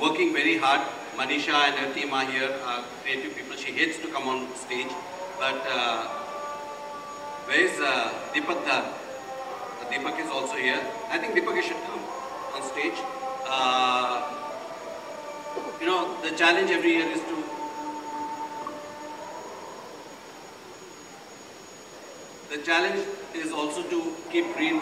working very hard. Manisha and her team are here, creative people. She hates to come on stage, but where is Deepak Dhar? Deepak is also here. I think Deepak should come on stage. The challenge every year is to also to keep green.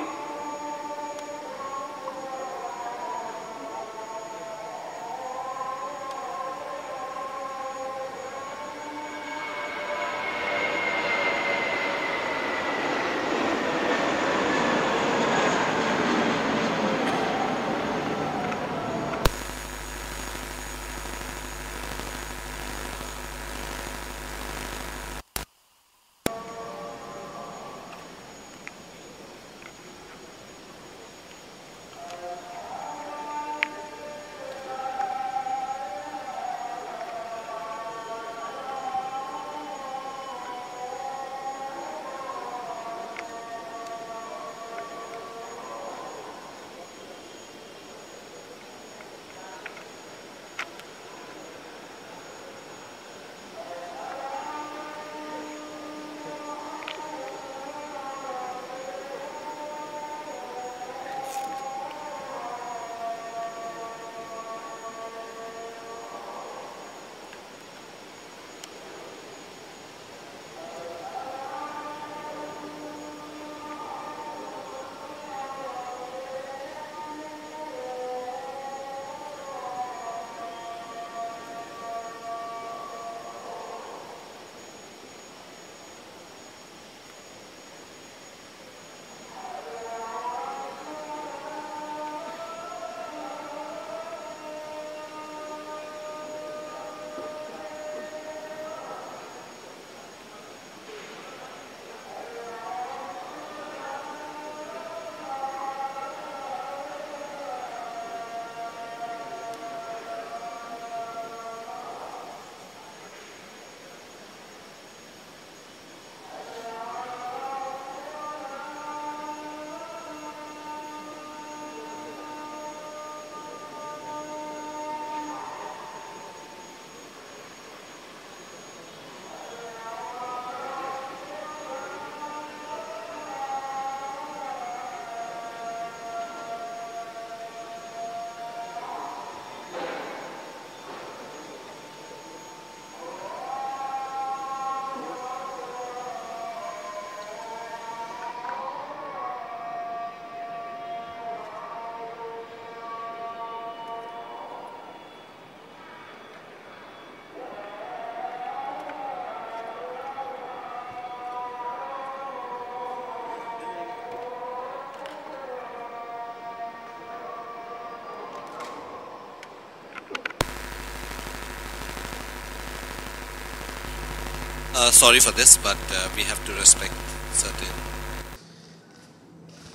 Sorry for this, but we have to respect certain.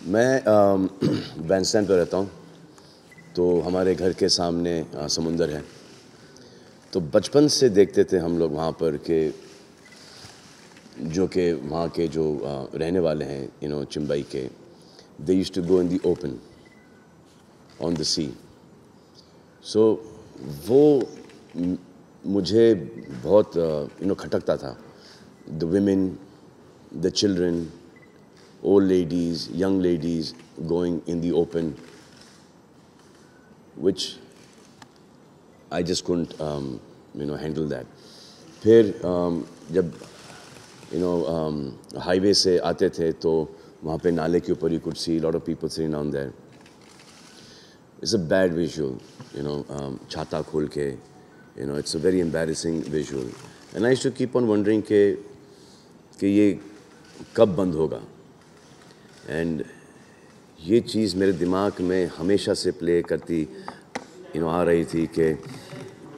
मैं Bandstand पर रहता हूँ, तो हमारे घर के सामने समुंदर है। तो बचपन से देखते थे हम लोग वहाँ पर कि वहाँ के जो रहने वाले हैं चिंबई के, they used to go in the open on the sea. So वो मुझे बहुत खटकता था. The women, the children, old ladies, young ladies going in the open, which I just couldn't handle that. फिर जब हाईवे से आते थे तो वहाँ पे नाले के ऊपर you could see a lot of people sitting down there. It's a bad visual, छाता खोल के, it's a very embarrassing visual. And I used to keep on wondering कि ये कब बंद होगा. And ये चीज़ मेरे दिमाग में हमेशा से प्ले करती आ रही थी कि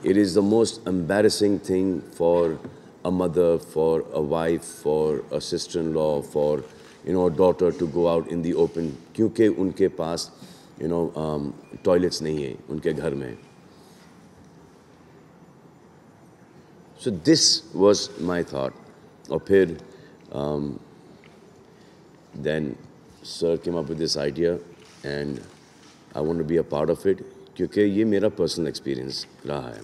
it is the most embarrassing thing for a mother, for a wife, for a sister-in-law, for a daughter to go out in the open क्योंकि उनके पास टॉयलेट्स नहीं है उनके घर में. So this was my thought. और फिर then sir came up with this idea and I want to be a part of it. क्योंकि ये मेरा पर्सनल एक्सपीरियंस रहा है.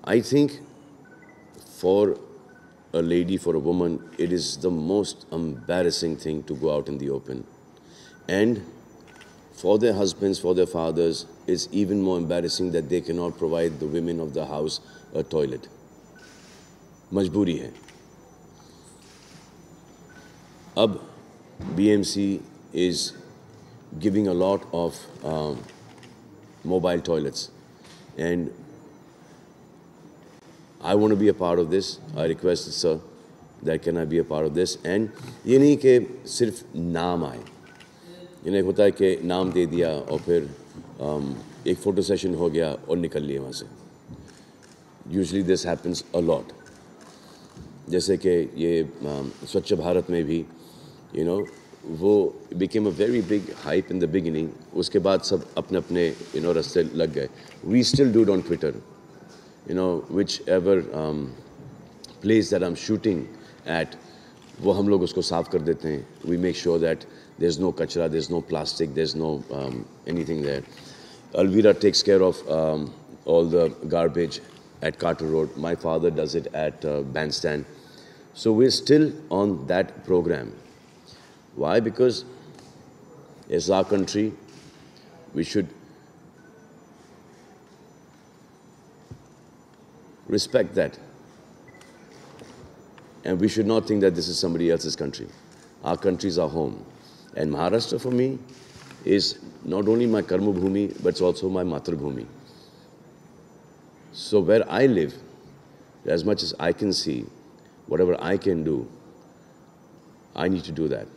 I think for a lady, for a woman, it is the most embarrassing thing to go out in the open. And for their husbands, for their fathers, it's even more embarrassing that they cannot provide the women of the house a toilet. मजबूरी है. अब BMC is giving a lot of mobile toilets, and I want to be a part of this. I request, sir, that can I be a part of this? And ये नहीं कि सिर्फ नाम आए. इन्हें होता है कि नाम दे दिया और फिर एक फ़ोटो सेशन हो गया और निकल लिए वहाँ से. Usually this happens a lot. जैसे कि ये स्वच्छ भारत में भी, you know, वो became a very big hype in the beginning. उसके बाद सब अपने अपने, you know, रास्ते लग गए. We still do it on Twitter. You know, whichever place that I'm shooting at, वो हम लोग उसको साफ कर देते हैं. We make sure that there's no kachra, there's no plastic, there's no anything there. Alvira takes care of all the garbage at Carter Road. My father does it at Bandstand. So we're still on that program. Why? Because it's our country. We should respect that. And we should not think that this is somebody else's country. Our country is our home. And Maharashtra for me is not only my Karma Bhumi, but it's also my Matra Bhumi. So where I live, as much as I can see, whatever I can do, I need to do that.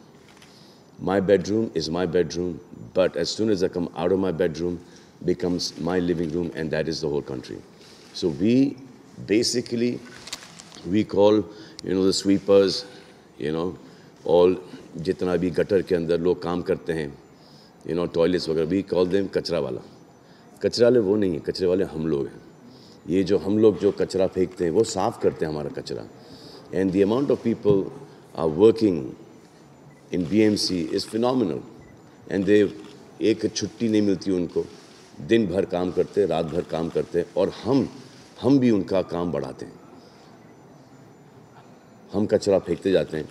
My bedroom is my bedroom, but as soon as I come out of my bedroom, becomes my living room, and that is the whole country. So we basically, we call, you know, the sweepers, you know, all जितना भी gutter के अंदर लोग काम करते हैं, you know, toilets वगैरह, we call them कचरा वाला. कचरा वाले वो नहीं है, कचरे वाले हम लोग हैं. ये जो हम लोग जो कचरा फेंकते हैं वो साफ़ करते हैं हमारा कचरा. And the amount of people are working in BMC is phenomenal. And they एक छुट्टी नहीं मिलती उनको, दिन भर काम करते, रात भर काम करते, और हम भी उनका काम बढ़ाते हैं. हम कचरा फेंकते जाते हैं.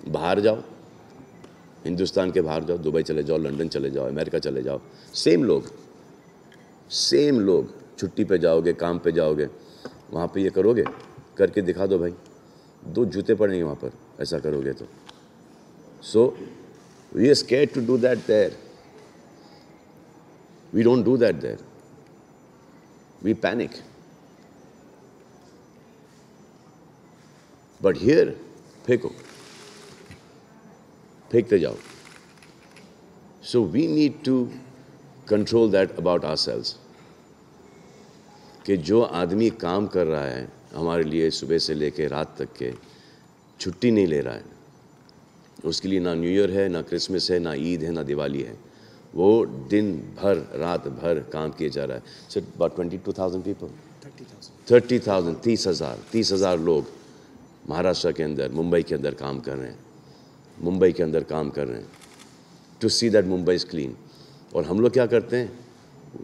बाहर जाओ, हिंदुस्तान के बाहर जाओ, दुबई चले जाओ, लंदन चले जाओ, अमेरिका चले जाओ, सेम लोग छुट्टी पे जाओगे, काम पे जाओगे, वहाँ पे ये करोगे, करके दिखा दो भाई, 2 जूते पड़ेंगे वहाँ पर, ऐसा करोगे तो. So we are scared to do that there. We don't do that there. We panic. But here, फेंकते जाओ. So we need to control that about ourselves. कि जो आदमी काम कर रहा है हमारे लिए सुबह से लेकर रात तक के, छुट्टी नहीं ले रहा है, उसके लिए ना न्यू ईयर है, ना क्रिसमस है, ना ईद है, ना दिवाली है, वो दिन भर रात भर काम किए जा रहा है. So about 22,000 people, 30,000, 30,000 लोग महाराष्ट्र के अंदर, मुंबई के अंदर काम कर रहे हैं, to see that Mumbai is clean. और हम लोग क्या करते हैं?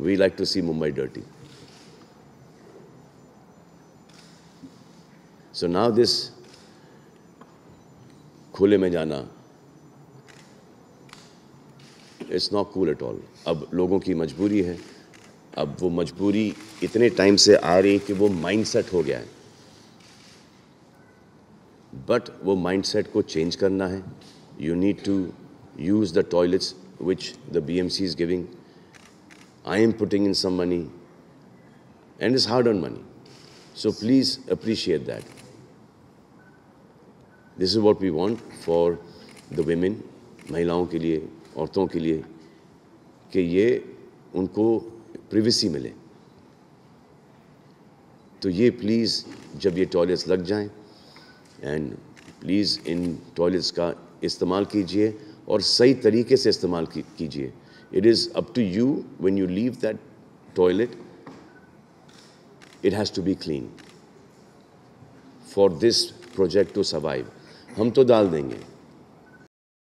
We like to see Mumbai dirty. So now this खुले में जाना, it's not cool at all. अब लोगों की मजबूरी है. अब वो मजबूरी इतने टाइम से आ रही कि वो माइंडसेट हो गया है. बट वो माइंडसेट को चेंज करना है. You need to use the toilets which the BMC is giving. I am putting in some money, and it's hard-earned money. So please appreciate that. This is what we want for the women, महिलाओं के लिए, औरतों के लिए, कि ये उनको privacy मिले. तो ये प्लीज़ जब ये टॉयलेट्स लग जाएं, एंड प्लीज़ इन टॉयलेट्स का इस्तेमाल कीजिए और सही तरीके से इस्तेमाल कीजिए. It is up to you when you leave that toilet, it has to be clean for this project to survive. हम तो डाल देंगे,